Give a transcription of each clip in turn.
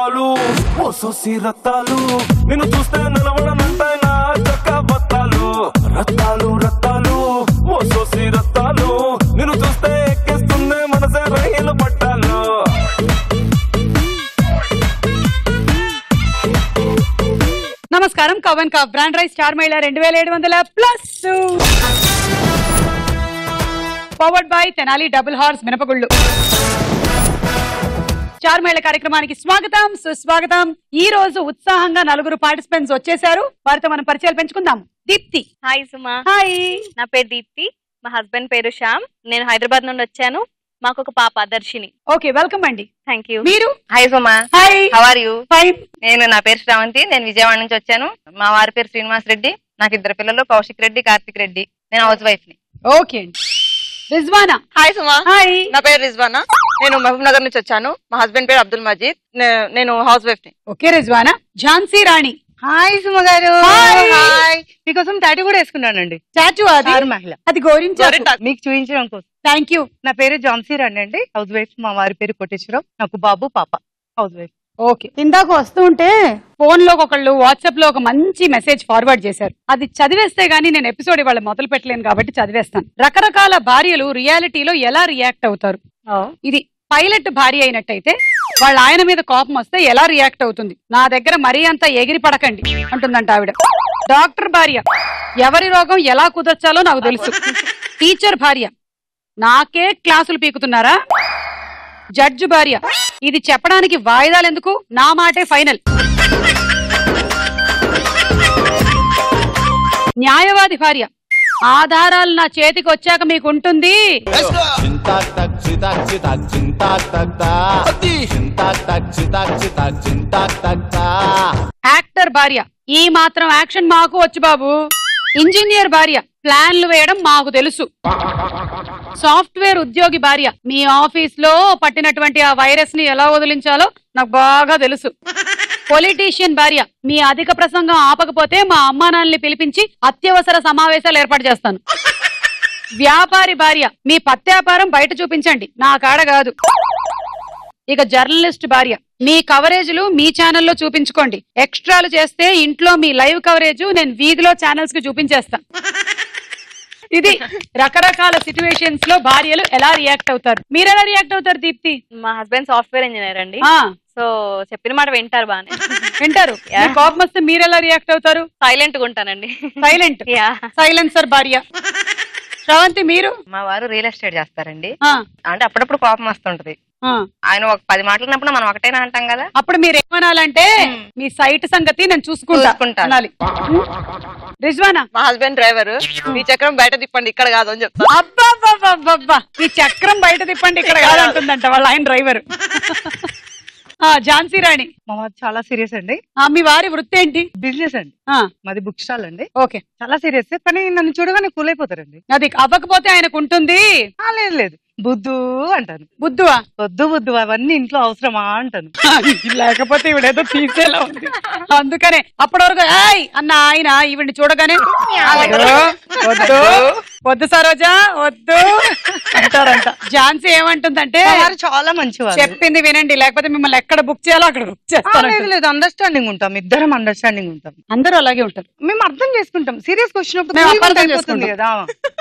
రత్తాలు ఓ సోసి రత్తాలు నిన్ను చూస్తే నిలవడమంటే నా చక్క బత్తాలు రత్తాలు రత్తాలు ఓ సోసి రత్తాలు నిన్ను చూస్తే ఎక్కేస్తుంది మనసే రైలు పట్టాలు. నమస్కారం. Kavan cough brand rice star మహిళ 2700+ powered by Tenali double horse మినపగుళ్ళు. స్టార్ మహిళ కార్యక్రమానికి స్వాగతం సుస్వాగతం. ఈ రోజు ఉత్సాహంగా 4 పార్టిసిపెంట్స్ వచ్చేసారు. వారితో మనం పరిచయాలు పెంచుకుందాం. దీప్తి. హాయ్ సుమా. హాయ్. నా పేరు దీప్తి, మా హస్బెండ్ పేరు శ్యామ్. నేను హైదరాబాద్ నుండి వచ్చాను. మాకు ఒక పాప దర్శిని. ఓకే, వెల్కమ్ అండి. Thank you. మీరు? Hi Suma. Hi. How are you? Fine. నా పేరు శ్రావంతి. నేను విజయవాడ నుంచి వచ్చాను. మా వారి పేరు శ్రీనివాస్ రెడ్డి. నాకు 2 పిల్లలు, కౌశిక్ రెడ్డి, కార్తిక్ రెడ్డి. నేను హౌస్ వైఫ్ ని. ఓకే అండి. రిజ్వానా. హాయ్ సుమా. హాయ్. నా పేరు రిజ్వానా. నేను మహబూబ్ నగర్ నుంచి వచ్చాను. మా హస్బెండ్ పేరు అబ్దుల్ మజీద్. నేను హౌస్ వైఫ్ ని. ఓకే రిజ్వానా. ఝాన్సీ రాణి. హాయ్ సుమ గారు. హాయ్. మీకోసం టాటూ కూడా వేసుకున్నానండి. టాటూ అది మహిళ. అది గోరించారు. మీకు చూపించడం కోసం. Thank you. నా పేరు ఝాన్సీ రాణి అండి, హౌస్ వైఫ్. మా వారి పేరు కోటేశ్వరరావు. నాకు బాబు పాప, హౌస్ వైఫ్. ఓకే. ఇందాక వస్తుంటే ఫోన్ లో ఒకళ్ళు వాట్సాప్ లో ఒక మంచి మెసేజ్ ఫార్వర్డ్ చేశారు. అది చదివేస్తే గానీ నేను ఎపిసోడ్ ఇవాళ మొదలు పెట్టలేను కాబట్టి చదివేస్తాను. రకరకాల భార్యలు రియాలిటీలో ఎలా రియాక్ట్ అవుతారు. ఇది పైలట్ భార్య అయినట్టయితే వాళ్ళ ఆయన మీద కోపం వస్తే ఎలా రియాక్ట్ అవుతుంది. నా దగ్గర మరీ అంత ఎగిరి పడకండి అంటుందంట ఆవిడ. డాక్టర్ భార్య, ఎవరి రోగం ఎలా కుదర్చాలో నాకు తెలుసు. టీచర్ భార్య, నాకే క్లాసులు పీకుతున్నారా. జడ్జి భార్య, ఇది చెప్పడానికి వాయిదాలు ఎందుకు, నా మాటే ఫైనల్. న్యాయవాది భార్య, ఆధారాలు నా చేతికి వచ్చాక మీకుంటుంది. యాక్టర్ భార్య, ఈ మాత్రం యాక్షన్ మాకు వచ్చు బాబు. ఇంజనీర్ భార్య, ప్లాన్లు వేయడం మాకు తెలుసు. సాఫ్ట్వేర్ ఉద్యోగి భార్య, మీ ఆఫీస్ లో పట్టినటువంటి ఆ వైరస్ ని ఎలా వదిలించాలో నాకు బాగా తెలుసు. పొలిటీషియన్ భార్య, మీ అధిక ప్రసంగం ఆపకపోతే మా అమ్మా నాన్నల్ని పిలిపించి అత్యవసర సమావేశాలు ఏర్పాటు చేస్తాను. వ్యాపారి భార్య, మీ పత్యాపారం బయట చూపించండి, నా కాడ కాదు. ఇక జర్నలిస్ట్ భార్య, మీ కవరేజ్లు మీ ఛానల్లో చూపించుకోండి. ఎక్స్ట్రాలు చేస్తే ఇంట్లో మీ లైవ్ కవరేజ్ నేను వీధిలో ఛానల్స్ కి చూపించేస్తా. ఇది రకరకాల సిచ్యువేషన్స్ లో భార్యలు ఎలా రియాక్ట్ అవుతారు. మీరు ఎలా రియాక్ట్ అవుతారు దీప్తి? మా హస్బెండ్ సాఫ్ట్వేర్ ఇంజనీర్ అండి. సో చెప్పిన మాట వింటారు, బానే వింటారు. కోపం వస్తే మీరు ఎలా రియాక్ట్ అవుతారు? సైలెంట్ గా ఉంటానండి. సైలెంట్. సైలెన్సర్ భార్య. శ్రవంతి మీరు? మా వారు రియల్ ఎస్టేట్ చేస్తారండి. అంటే అప్పుడప్పుడు కోపం వస్తుంటది. ఆయన ఒక 10 మాటలన్నప్పుడు మనం ఒకటేనా అంటాం కదా. అప్పుడు మీరు ఏమనాలంటే మీ సైట్ సంగతి నేను చూసుకుంటా అనాలి. రిజ్వానా? మా హస్బెండ్ డ్రైవర్. మీ చక్రం బయట తిప్పండి, ఇక్కడ కాదు అని చెప్తా. అబ్బా, ఈ చక్రం బయట తిప్పండి, ఇక్కడ కాదు అంటుందంట వాళ్ళ ఆయన డ్రైవర్. ఝాన్సీ రాణి? మా వారు చాలా సీరియస్ అండి. మీ వారి వృత్తి ఏంటి? బిజినెస్ అండి. మాది బుక్ స్టాల్ అండి. ఓకే. చాలా సీరియస్, కానీ నన్ను చూడగానే కూల్ అయిపోతారండి. అది అవ్వకపోతే ఆయనకు ఉంటుంది. లేదు, బుద్ధు అంటాను. బుద్ధువా? వద్దు అవన్నీ ఇంట్లో అవసరమా అంటాను. లేకపోతే ఇవిడేదో తీసేలా ఉంది, అందుకనే అప్పటి వరకు ఏయ్ అన్న ఆయన ఈవిడ్ని చూడగానే వద్దు సరోజా వద్దు అంటారంట. ఝాన్సీ ఏమంటుందంటే చాలా మంచివారు, చెప్పింది వినండి, లేకపోతే మిమ్మల్ని ఎక్కడ బుక్ చేయాలో అక్కడ బుక్ చేస్తాను. లేదు, అండర్స్టాండింగ్ ఉంటాం, ఇద్దరం అండర్స్టాండింగ్ ఉంటాం. అందరూ అలాగే ఉంటారు. మేము అర్థం చేసుకుంటాం. సీరియస్ క్వశ్చన్ కదా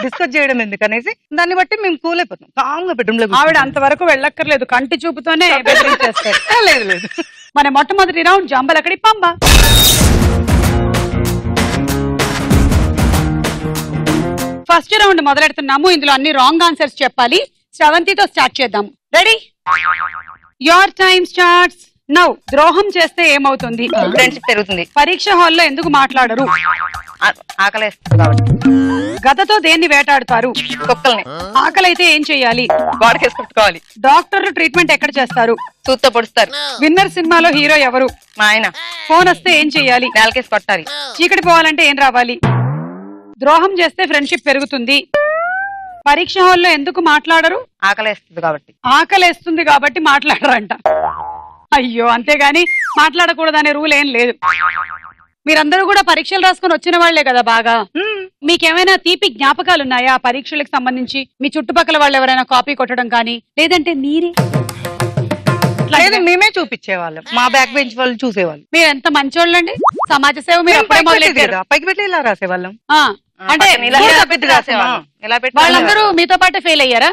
డిస్కస్ చేయడం ఎందుకనేసి దాన్ని బట్టి మేము కూల్ అయిపోతాం. కామ్గా బెడ్రూమ్ లో. ఆవిడ అంతవరకు వెళ్ళక్కర్లేదు, కంటి చూపుతోనే బెదిరించేస్తారు. లేదు. మన మొట్టమొదటి round Jambalakadi Pamba. First round మొదలెడుతున్నాము. ఇందులో అన్ని రాంగ్ ఆన్సర్స్ చెప్పాలి. శ్రవంతితో స్టార్ట్ చేద్దాం. Ready? Your time starts now. ద్రోహం చేస్తే ఏమవుతుంది? ఫ్రెండ్షిప్ పెరుగుతుంది. పరీక్ష హాల్లో ఎందుకు మాట్లాడరు? ఆకలేస్తుంది కాబట్టి. గదతో దేన్ని వేటాడుతారు? కుక్కల్ని. ఆకలైతే ఏం చెయ్యాలి? గోడకేసి కొట్టుకోవాలి. డాక్టర్లు ట్రీట్మెంట్ ఎక్కడ చేస్తారు? సూత్తో పొడుస్తారు. విన్నర్ సినిమాలో హీరో ఎవరు? మా ఆయన. ఫోన్ వస్తే ఏం చెయ్యాలి? నేలకేసి కొట్టాలి. చీకటి పోవాలంటే ఏం రావాలి? ద్రోహం చేస్తే ఫ్రెండ్షిప్ పెరుగుతుంది. పరీక్ష హాల్లో ఎందుకు మాట్లాడరు? ఆకలేస్తుంది కాబట్టి. ఆకలేస్తుంది కాబట్టి మాట్లాడరంట. అయ్యో, అంతేగాని మాట్లాడకూడదనే రూల్ ఏం లేదు. మీరందరూ కూడా పరీక్షలు రాసుకుని వచ్చిన వాళ్లే కదా బాగా. మీకేమైనా తీపి జ్ఞాపకాలు ఉన్నాయా పరీక్షలకు సంబంధించి? మీ చుట్టుపక్కల వాళ్ళు ఎవరైనా కాపీ కొట్టడం కానీ, లేదంటే మీరే లేదు మేమే చూపించేవాళ్ళం, మా బ్యాక్ బెంచ్ వాళ్ళు చూసేవాళ్ళు. మీరు ఎంత మంచోళ్ళండి, సమాజ సేవ మీరు అప్పుడే మొదలెట్టారు. పైకి పెట్టి ఇలా రాసేవాళ్ళం. అంటే ఇలా పెట్టి రాసేవాళ్ళం. ఇలా పెట్టి వాళ్ళందరూ మీతో పాటే ఫెయిల్ అయ్యారా?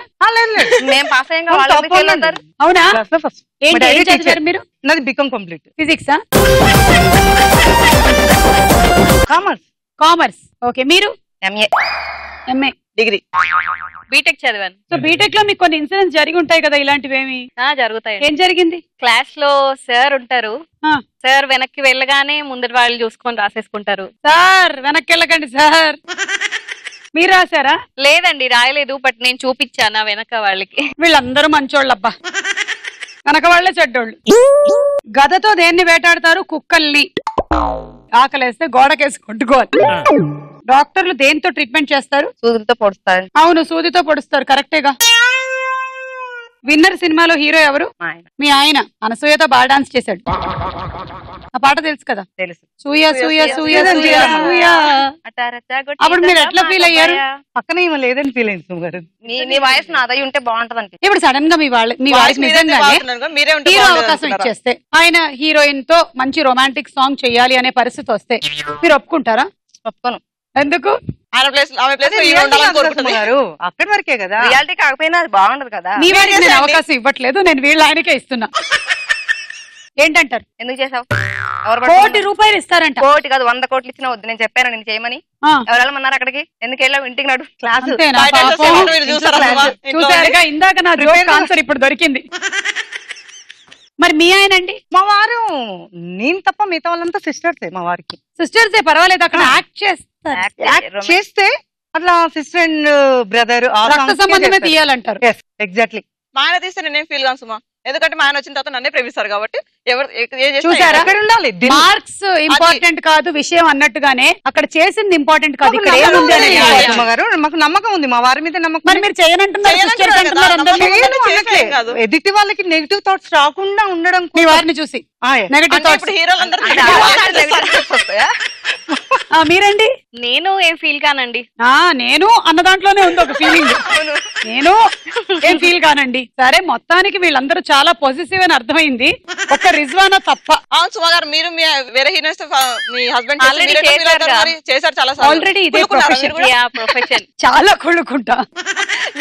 మేము పాస్ అయ్యాక వాళ్ళు ఎందుకు fail అవుతారు? అవునా? ఫస్ట్ ఏంటి ఏం చదివారు మీరు? నాది బీకామ్ కంప్లీట్. ఫిజిక్సా? కామర్స్. కామర్స్. ఓకే, మీరు? MA. MA degree. బీటెక్ చదివాను. సో బీటెక్ లో మీకు కొన్ని ఇన్సిడెంట్స్ జరిగి ఉంటాయి కదా, ఇలాంటివేమి? జరుగుతాయి. ఏం జరిగింది? క్లాస్ లో సార్ ఉంటారు, ఆ. సార్ వెనక్కి వెళ్ళగానే ముందటి వాళ్ళు చూసుకొని రాసేసుకుంటారు. సార్ వెనక్కి వెళ్ళకండి సార్. మీరు రాశారా? లేదండి రాయలేదు, బట్ నేను చూపించాను వెనక వాళ్ళకి. వీళ్ళందరూ మంచోళ్ళబ్బా, వెనక వాళ్ళే చెడ్డోళ్ళు. గదతో దేన్ని వేటాడతారు? కుక్కల్ని. ఆకలేస్తే గోడకేసి కొట్టుకోవాలి. డాక్టర్లు దేంతో ట్రీట్మెంట్ చేస్తారు? సూదులతో పొడుస్తారు. అవును, సూదితో పొడుస్తారు. కరెక్టేగా. విన్నర్ సినిమాలో హీరో ఎవరు? మీ ఆయన. అనసూయతో బాగా డాన్స్ చేశాడు. ఆ పాట తెలుసు కదా? తెలుసు. సూయ సూయ సూయ సూయ సూయ. అప్పుడు మీరు ఎట్లా ఫీల్ అయ్యారు? పక్కన ఏమో లేదని ఫీల్ అయింది సుమారు. నీ వాయిస్ నాదై ఉంటే బాగుంటది. ఇప్పుడు సడన్ గా మీ వారికి నిజంగానే హీరో అవకాశం ఇచ్చేస్తే, ఆయన హీరోయిన్ తో మంచి రొమాంటిక్ సాంగ్ చెయ్యాలి అనే పరిస్థితి వస్తే మీరు ఒప్పుకుంటారా? ఒప్పుకోను. ఎందుకు? అక్కడి వరకే కదా. రియాలిటీ కాకపోయినా అది బాగుండదు కదా. మీ వారికి నేను అవకాశం ఇవ్వట్లేదు, నేను వీళ్ళ ఆయనకే ఇస్తున్నా. ఏంటంటారు? ఎందుకు చేసావు? ₹1,00,00,000 ఇస్తారంట. 1,00,00,000 కాదు, 100 కోట్లు ఇచ్చినా వద్దు. నేను చెప్పాను నేను చేయమని. ఎవరు వెళ్ళమన్నారు అక్కడికి? ఎందుకు వెళ్ళావు? ఇంటికి నాడు క్లాస్. చూసారుగా, ఇందాక నా జోక్ ఆన్సర్ ఇప్పుడు దొరికింది. మరి మీ ఆయన అండి? మా వారు నేను తప్ప మిగతా వాళ్ళంతా సిస్టర్సే. మా వారికి సిస్టర్సే, పర్వాలేదు. అక్కడ యాక్ట్ చేస్తే అట్లా సిస్టర్ అండ్ బ్రదర్ రక్త సంబంధమే తీయాలంటారు. ఎగ్జాక్ట్లీ. మా ఆయన తీస్తే నేనేం ఫీల్ కాను సుమా, ఎందుకంటే మా ఆయన వచ్చిన తర్వాత నన్నే ప్రేమిస్తారు కాబట్టి. ఎవరు చూసారా, మార్క్స్ ఇంపార్టెంట్ కాదు విషయం అన్నట్టుగానే అక్కడ చేసింది ఇంపార్టెంట్ కాదు. ఇక్కడ ఏముంది గారు, మాకు నమ్మకం ఉంది, మా వారి మీద నమ్మకం. మరి మీరు చేయనంటున్నారు, ఎదుటి వాళ్ళకి నెగిటివ్ థాట్స్ రాకుండా ఉండడం. మీ వారిని చూసి నెగిటివ్ థాట్స్. మీరండి? నేను ఏం ఫీల్ కానండి. నేను అన్న దాంట్లోనే ఉంది ఒక ఫీలింగ్. నేను ఏం ఫీల్ కానండి. సరే, మొత్తానికి వీళ్ళందరూ చాలా పొజిటివ్ అని అర్థమైంది. ఒక్క రిజ్వానా తప్ప. అవును సుమా గారు, మీరు వేరే హీరోయిన్స్ మీ హస్బెండ్ చేశారు చాలా. ఆల్రెడీ ఇదే ప్రొఫెషన్. చాలా కుళ్ళుకుంటా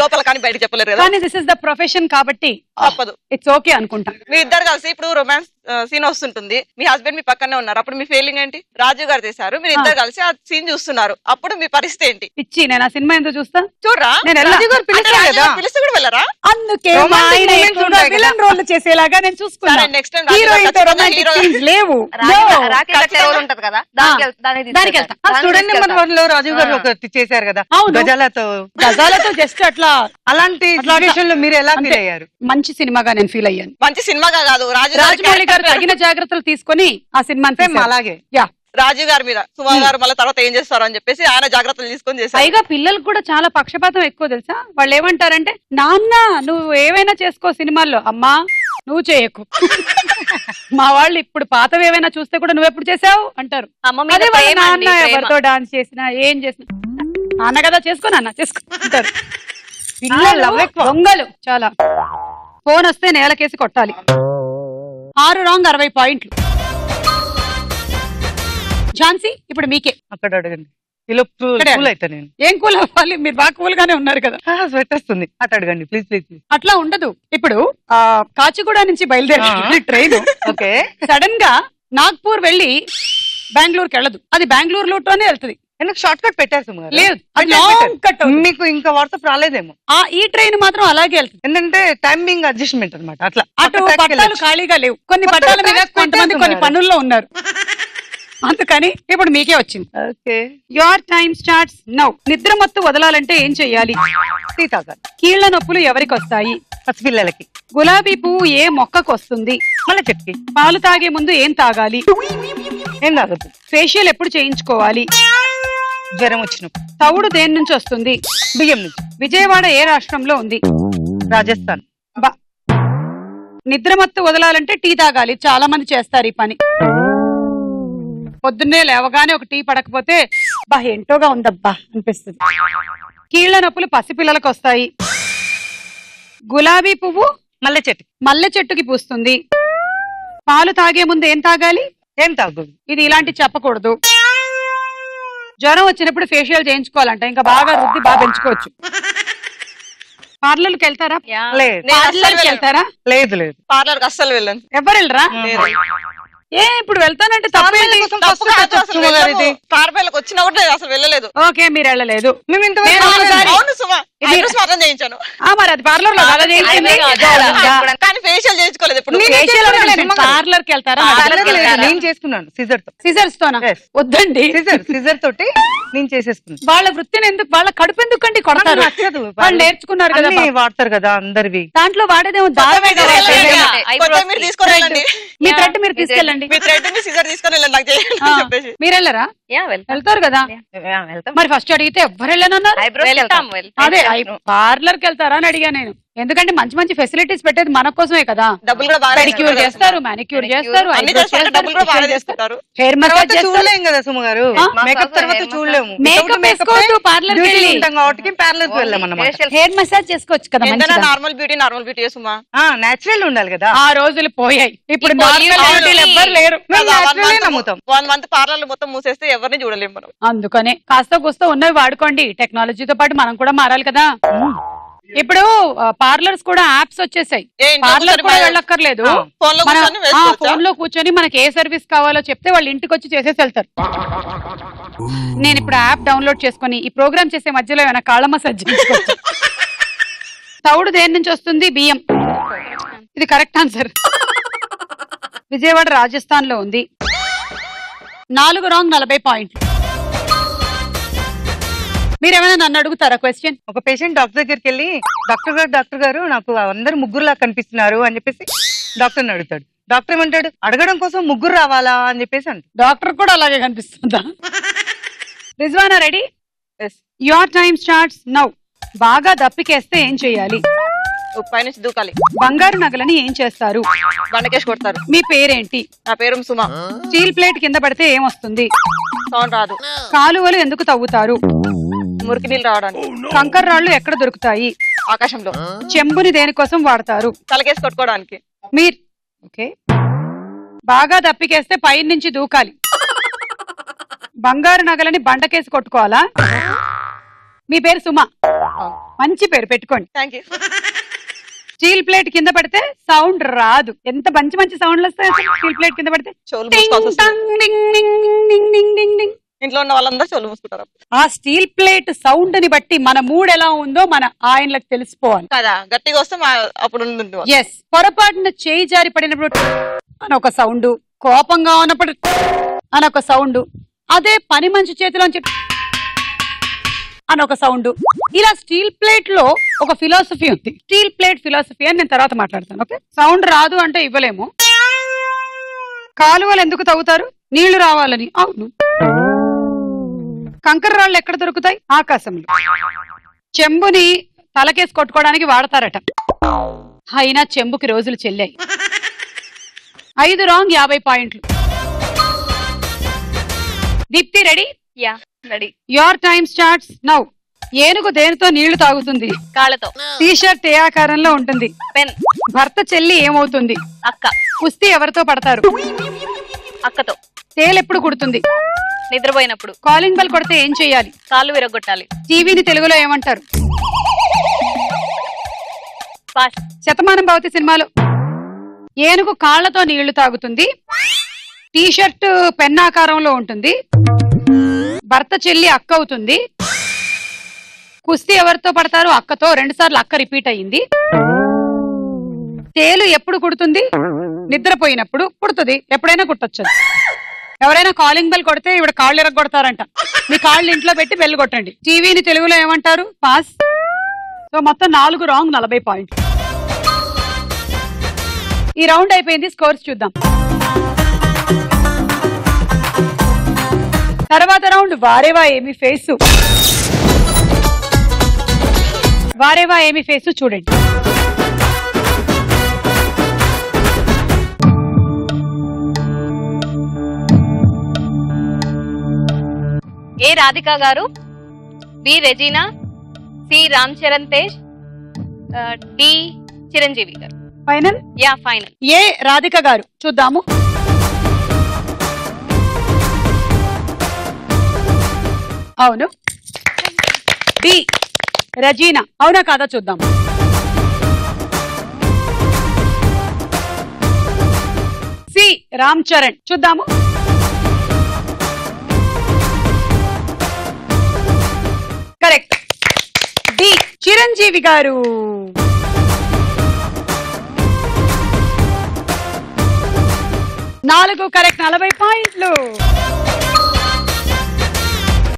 లోపల, కానీ బయట చెప్పలేరు కదా. కానీ దిస్ ఇస్ ద ప్రొఫెషన్ కాబట్టి తప్పదు. ఇట్స్ ఓకే అనుకుంటా. మీ ఇద్దరు కలిసి ఇప్పుడు రొమాన్స్ సీన్ వస్తుంటుంది, మీ హస్బెండ్ మీ పక్కనే ఉన్నారు, అప్పుడు మీ ఫీలింగ్ ఏంటి? రాజు గారు చేశారు, మీరు ఇద్దరు కలిసి ఆ సీన్ చూస్తున్నారు, అప్పుడు మీ పరిస్థితి ఏంటి? పిచ్చి, నేను ఆ సినిమా ఎందుకు చూస్తా? చూడరా, పిలిస్తే కూడా వెళ్ళరా? అందుకే విలన్ రోల్ చేసేలాగా నేను చూసుకున్నాను. నెక్స్ట్ టైం లేవు. ఉంటది కదా, దానికి వెళ్తా. స్టూడెంట్ నెంబర్ 1 లో రాజీవ్ గారు ఒకటి చేశారు కదా, గజాలతో జస్ట్ అట్లా. అలాంటి సిచ్యువేషన్ లో మీరు ఎలా ఫీల్ అయ్యారు? మంచి సినిమాగా నేను ఫీల్ అయ్యాను. మంచి సినిమాగా కాదు, రాజమౌళి గారు తగిన జాగ్రత్తలు తీసుకొని ఆ సినిమా అలాగే. రాజు గారి మీద సుమా గారు మళ్ళీ తర్వాత ఏం చేస్తారు అని చెప్పేసి ఆయన జాగ్రత్తలు తీసుకొని చేశారు. పైగా పిల్లలకు కూడా చాలా పక్షపాతం ఎక్కువ తెలుసా. వాళ్ళు ఏమంటారంటే, నాన్న నువ్వు ఏవైనా చేసుకో సినిమాల్లో, అమ్మా నువ్వు చేయకు. మా వాళ్ళు ఇప్పుడు పాతవి ఏవైనా చూస్తే కూడా నువ్వెప్పుడు చేసావు అంటారు. అదే వాళ్ళ నాన్న ఎవరితో డాన్స్ చేసినా ఏం చేసినా, నాన్న కదా చేసుకో, నాన్న చేసుకో అంటారు. దొంగలు చాలా. ఫోన్ వస్తే నేలకేసి కొట్టాలి. 6 రాంగ్ 60 పాయింట్లు. ఝాన్సీ, ఇప్పుడు మీకే. అక్కడ అడగండి. ఏం కూల్ అవ్వాలి? మీరు బాగా కూల్ గానే ఉన్నారు కదా. స్వెట్ వస్తుంది. అటు అడగండి ప్లీజ్ ప్లీజ్ ప్లీజ్. అట్లా ఉండదు. ఇప్పుడు కాచిగూడ నుంచి బయలుదేరి ట్రైన్ ఓకే సడన్ గా నాగ్పూర్ వెళ్ళి బెంగళూరుకి వెళ్ళదు. అది బెంగళూరు లోనే వెళ్తుంది. ఎందుకు షార్ట్ కట్ పెట్టారు సుమా? లేదు, అది లాంగ్ కట్. మీకు ఇంకా వాట్సాప్ రాలేదేమో. ఈ ట్రైన్ మాత్రం అలాగే వెళ్తుంది. ఎందుకంటే టైమింగ్ అడ్జస్ట్మెంట్ అనమాట. అట్లా అటు పట్టాలు ఖాళీగా లేవు. కొన్ని పట్టాల మీద కొంతమంది కొన్ని పనుల్లో ఉన్నారు. అందుకని ఇప్పుడు మీకే వచ్చింది. Okay, your time starts now. నిద్ర మత్తు వదలాలంటే ఏం చెయ్యాలి? టీ తాగాలి. కీళ్ల నొప్పులు ఎవరికి వస్తాయి? పసిపిల్లలకి. గులాబీ పువ్వు ఏ మొక్కకు వస్తుంది? మళ్ళీ చెట్టుకి. పాలు తాగే ముందు ఏం తాగాలి? ఏం తాగదు. ఫేషియల్ ఎప్పుడు చేయించుకోవాలి? జ్వరం వచ్చినప్పుడు. తవుడు దేని నుంచి వస్తుంది? బియ్యం నుంచి. విజయవాడ ఏ రాష్ట్రంలో ఉంది? రాజస్థాన్. నిద్ర మత్తు వదలాలంటే టీ తాగాలి. చాలా మంది చేస్తారు ఈ పని. పొద్దున్నే లేవగానే ఒక టీ పడకపోతే బా ఏంటోగా ఉందబ్బా అనిపిస్తుంది. కీళ్ల నొప్పులు పసిపిల్లలకు వస్తాయి. గులాబీ పువ్వు మల్లె చెట్టు. మల్లె చెట్టుకి పూస్తుంది. పాలు తాగే ముందు ఏం తాగాలి? ఏం తాగకూడదు. ఇది ఇలాంటి చెప్పకూడదు. జ్వరం వచ్చినప్పుడు ఫేషియల్ చేయించుకోవాలంట, ఇంకా బాగా రుద్ది బాగా పెంచుకోవచ్చు. పార్లర్కి వెళ్తారా? లేదు. పార్లర్కి వెళ్తారా? లేదు లేదు. పార్లర్ కి అస్సలు వెళ్ళను. ఎవరు వెళ్ళరా? ఏ ఇప్పుడు వెళ్తానంటే తప్పేంటి? పార్లర్కి వచ్చినా కూడా నేను అసలు వెళ్ళలేదు. ఓకే, మీరు వెళ్ళలేదు. మేము ఇంతవరకు అవును సుమా, ఐబ్రోస్ మాత్రం చేయించాను. మరి అది పార్లర్ లో కానీ ఫేషియల్ చేయించుకోలేదు ఎప్పుడు. పార్లర్ కి వెళ్తారా? నేను చేసుకున్నాను సిజర్ తో. సిజర్స్ తోనా? వద్దండి, సిజర్ తోటి నేను చేసేసుకున్నాను. వాళ్ళ వృత్తిని ఎందుకు, వాళ్ళ కడుపు ఎందుకండి కొడతారు? వాళ్ళు నేర్చుకున్నారు కదా, వాడతారు కదా అందరివి. దాంట్లో వాడేదేమో దారమే కదా. మీరు తీసుకురండి, మీ థ్రెడ్ మీరు తీసుకెళ్ళండి. మీ థ్రెడ్ మీ సిజర్ తీసుకొని వెళ్ళండి నాకు చేయండి అని చెప్పేసి. మీరు వెళ్ళరా? వెళ్తారు కదా. మరి ఫస్ట్ అడిగితే ఎవ్వరు వెళ్ళనన్నారు. అదే పార్లర్ కి వెళ్తారా అని అడిగా నేను. ఎందుకంటే మంచి మంచి ఫెసిలిటీస్ పెట్టేది మన కోసమే కదా. డబ్బులు కూడా బాగా పెడిక్యూర్ చేస్తారు, మానిక్యూర్ చేస్తారు, డబ్బులు కూడా బాగా చేస్తారు. హెయిర్ మసాజ్ చూడలేము కదా సుమ గారు. మేకప్ తర్వాత చూడలేము. మేకప్ వేసుకోవద్దు, పార్లర్ కి వెళ్ళి కాబట్టి పార్లర్ కి వెళ్ళాం అన్నమాట. హెయిర్ మసాజ్ చేసుకోవచ్చు కదా. నార్మల్ బ్యూటీ సుమా. నేచురల్ ఉండాలి కదా. ఆ రోజులు పోయాయి, ఇప్పుడు ఎవ్వరు లేరు. నమ్ముతాం. 1 మంత్ పార్లర్లు మొత్తం మూసేస్తే ఎవరిని చూడలేము మనం. అందుకనే కాస్త కూస్త ఉన్నవి వాడుకోండి. టెక్నాలజీతో పాటు మనం కూడా మారాలి కదా. ఇప్పుడు పార్లర్స్ కూడా యాప్స్ వచ్చేసాయి. పార్లర్ కూడా వెళ్ళక్కర్లేదు, ఫోన్ లో కూర్చొని మనకి ఏ సర్వీస్ కావాలో చెప్తే వాళ్ళు ఇంటికి వచ్చి చేసేసి వెళ్తారు. నేను ఇప్పుడు యాప్ డౌన్లోడ్ చేసుకుని ఈ ప్రోగ్రామ్ చేసే మధ్యలో ఏమైనా కాళ్ళ మసాజ్ చేసుకోవచ్చు. తౌడు దేని నుంచి వస్తుంది? బియ్యం. ఇది కరెక్ట్ ఆన్సర్. విజయవాడ రాజస్థాన్ లో ఉంది. 4 రాంగ్, 40 పాయింట్లు. మీరేమైనా నన్ను అడుగుతారా క్వశ్చన్? ఒక పేషెంట్ డాక్టర్ దగ్గరికి వెళ్ళి, డాక్టర్ గారు నాకు అందరు ముగ్గురులా కనిపిస్తున్నారు అని చెప్పేసి డాక్టర్ని అడుగుతాడు. డాక్టర్ ఏమంటాడు? అడగడం కోసం ముగ్గురు రావాలా అని చెప్పేసి అంట. డాక్టర్ కూడా అలాగే కనిపిస్తుందా? Rizwana ready? Your time starts now. బాగా దప్పికేస్తే ఏం చెయ్యాలి? పైనుంచి దూకాలి. బంగారు నగలని ఏం చేస్తారు? బండకేసి కొడతారు. మీ పేరేంటి? నా పేరు సుమా. స్టీల్ ప్లేట్ కింద పడితే ఏమొస్తుంది? సౌండ్ రాదు. కాలువలు ఎందుకు తవ్వుతారు? మురికి నీళ్ళు రావడానికి. కంకర్ రాళ్లు ఎక్కడ దొరుకుతాయి? ఆకాశంలో. చెంబుని దేనికోసం వాడతారు? తలకేసి కొట్టుకోవడానికి. మీరు ఓకే. బాగా దప్పికేస్తే పై నుంచి దూకాలి. బంగారు నగలని బండకేసి కొట్టుకోవాలా? మీ పేరు సుమా, మంచి పేరు పెట్టుకోండి. Thank you. స్టీల్ ప్లేట్ కింద పడితే సౌండ్ రాదు. ఎంత మంచి మంచి సౌండ్లు వస్తాయి స్టీల్ ప్లేట్ కింద పడితే. ఇంట్లో ఉన్న వాళ్ళందరూ చెవులు మూసుకుంటారు. ఆ స్టీల్ ప్లేట్ సౌండ్ ని బట్టి మన మూడ్ ఎలా ఉందో మన ఆయనలకు తెలిసిపోవాలి కదా. గట్టిగా వస్తే అప్పుడు ఎస్. పొరపాటున చేయి జారి పడినప్పుడు అని ఒక సౌండ్, కోపంగా ఉన్నప్పుడు అని ఒక సౌండ్, అదే పని మంచి చేతిలో అని ఒక సౌండ్. ఇలా స్టీల్ ప్లేట్ లో ఒక ఫిలాసఫీ ఉంది. స్టీల్ ప్లేట్ ఫిలాసఫీ అని నేను తర్వాత మాట్లాడతాను. ఓకే. సౌండ్ రాదు అంటే ఇవ్వలేము. కాలువలు ఎందుకు తవ్వుతారు? నీళ్లు రావాలని. అవును. కంకర రాళ్ళు ఎక్కడ దొరుకుతాయి? ఆకాశంలో. చెంబుని తలకేసి కొట్టుకోవడానికి వాడతారట. అయినా చెంబుకి రోజులు చెల్లాయి. 5 రాంగ్, 50 పాయింట్లు. Deepti ready? Ya ready. Your time starts now. ఏనుగు దేనితో నీళ్లు తాగుతుంది? కాళ్ళతో. టీ-షర్ట్ ఏ ఆకారంలో ఉంటుంది? పెన్. భర్త చెల్లి ఏమవుతుంది? అక్క. కుస్తీ ఎవరితో పడతారు? అక్కతో. తేలు ఎప్పుడు కుడుతుంది? నిద్రపోయినప్పుడు. కాలింగ్ బెల్ కొడితే ఏం చెయ్యాలి? కాళ్ళు విరగొట్టాలి. టీవీని తెలుగులో ఏమంటారు? పాస్. శతమానం భవతి సినిమాలో ఏనుగు కాళ్లతో నీళ్లు తాగుతుంది, టీ-షర్ట్ పెన్ ఆకారంలో ఉంటుంది, భర్త చెల్లి అక్క అవుతుంది, కుస్తీ ఎవరితో పడతారు? అక్కతో. 2 సార్లు అక్క రిపీట్ అయ్యింది. తేలు ఎప్పుడు కుడుతుంది? నిద్రపోయినప్పుడు కుడుతుంది. ఎప్పుడైనా కుట్టొచ్చు. ఎవరైనా కాలింగ్ బెల్ కొడితే ఇవిడ కాళ్ళు ఎరగొడతారంట. మీ కాళ్ళు ఇంట్లో పెట్టి బెల్ కొట్టండి. టీవీని తెలుగులో ఏమంటారు? పాస్. సో మొత్తం 4 రాంగ్, 40 పాయింట్లు. ఈ రౌండ్ అయిపోయింది. స్కోర్స్ చూద్దాం. తర్వాత రౌండ్ వారేవా ఏమి ఫేసు. వారేవా ఏమి ఫేసు చూడండి. ఏ రాధిక గారు, B Regina, C Ram Charan Tej, D Chiranjeevi గారు. Final. Ya final. A Radhika గారు చూద్దాము. అవును. బి రజీనా అవునా కాదా చూద్దాం. సి రామ్ చరణ్ చూద్దాము. కరెక్ట్. డి చిరంజీవి గారు. నాలుగు కరెక్ట్, 40 పాయింట్లు.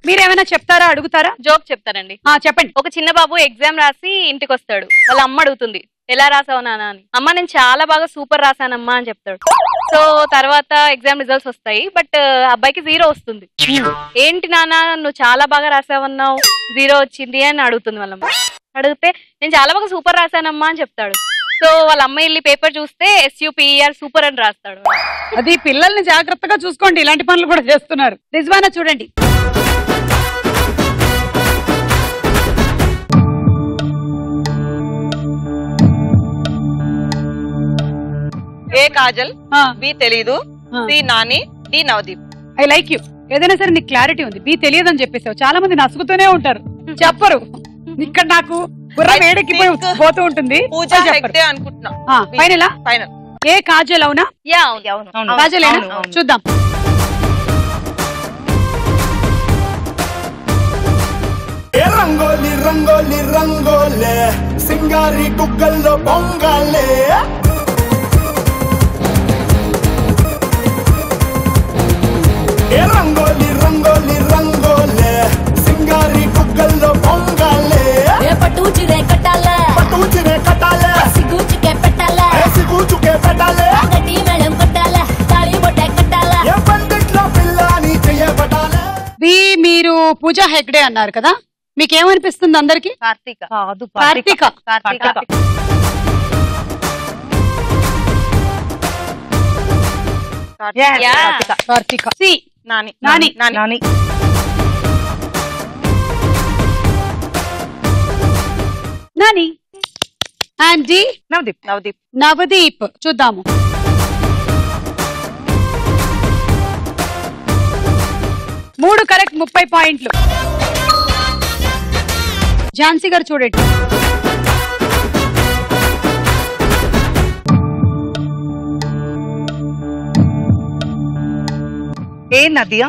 మీరేమైనా చెప్తారా, అడుగుతారా? జోక్ చెప్తానండి. చెప్పండి. ఒక చిన్న బాబు ఎగ్జామ్ రాసి ఇంటికి వస్తాడు. వాళ్ళ అమ్మ అడుగుతుంది, ఎలా రాసావు నాన్న అని. అమ్మ నేను చాలా బాగా సూపర్ రాసానమ్మా అని చెప్తాడు. సో తర్వాత ఎగ్జామ్ రిజల్ట్స్ వస్తాయి, బట్ అబ్బాయికి 0 వస్తుంది. ఏంటి నాన్న నువ్వు చాలా బాగా రాసావన్నావు 0 వచ్చింది అని అడుగుతుంది వాళ్ళమ్మ. అడిగితే నేను చాలా బాగా సూపర్ రాసానమ్మా అని చెప్తాడు. సో వాళ్ళ అమ్మ వెళ్ళి పేపర్ చూస్తే SUPER సూపర్ అని రాస్తాడు. అది పిల్లల్ని జాగ్రత్తగా చూసుకోండి, ఇలాంటి పనులు కూడా చేస్తున్నారు. రిజ్వానా చూడండి. ఏ కాజల్, బి తెలీదు, C Nani, D Navdeep. I like you. ఏదైనా సరే నీకు క్లారిటీ ఉంది. బి తెలియదని చెప్పేసావు. చాలా మంది నసుగుతూనే ఉంటారు, చెప్పరు. ఇక్కడ నాకు గుర్రం వేడెక్కిపోయి పోతూ ఉంటుంది. పూజా హెగ్డే అనుకుంటున్నా. ఫైనలా? ఫైనల్. ఏ కాజల్ అవునా? యా అవును. కాజల్ చూద్దాం. రంగోలి రంగోలి రంగోలే సింగారి గుగ్గల్లో పొంగాలే. రంగోలి రంగోలి రంగోలే సింగారి గుగ్గల్లో పొంగాలే. పట్టుచిరే కట్టాలే, పట్టుచిరే కట్టాలే, సిగుచుకే పెట్టాలే, సిగుచుకే పెట్టాలే, గట్టి మేళం కొట్టాలే, తాళి బొట్టే కట్టాలే, ఏ పండిట్లో పిల్లని చేయబడాలే. బి మీరు పూజా హెగ్డే అన్నారు కదా, మీకేమనిపిస్తుంది? అందరికి Karthika. Karthika. Karthika. C Nani. Nani. Nani. Nani. And D Navdeep. Navdeep. Navdeep చూద్దాము. మూడు కరెక్ట్, 30 పాయింట్లు. ఝాన్సీ గారు చూడండి. ఏ నదియా,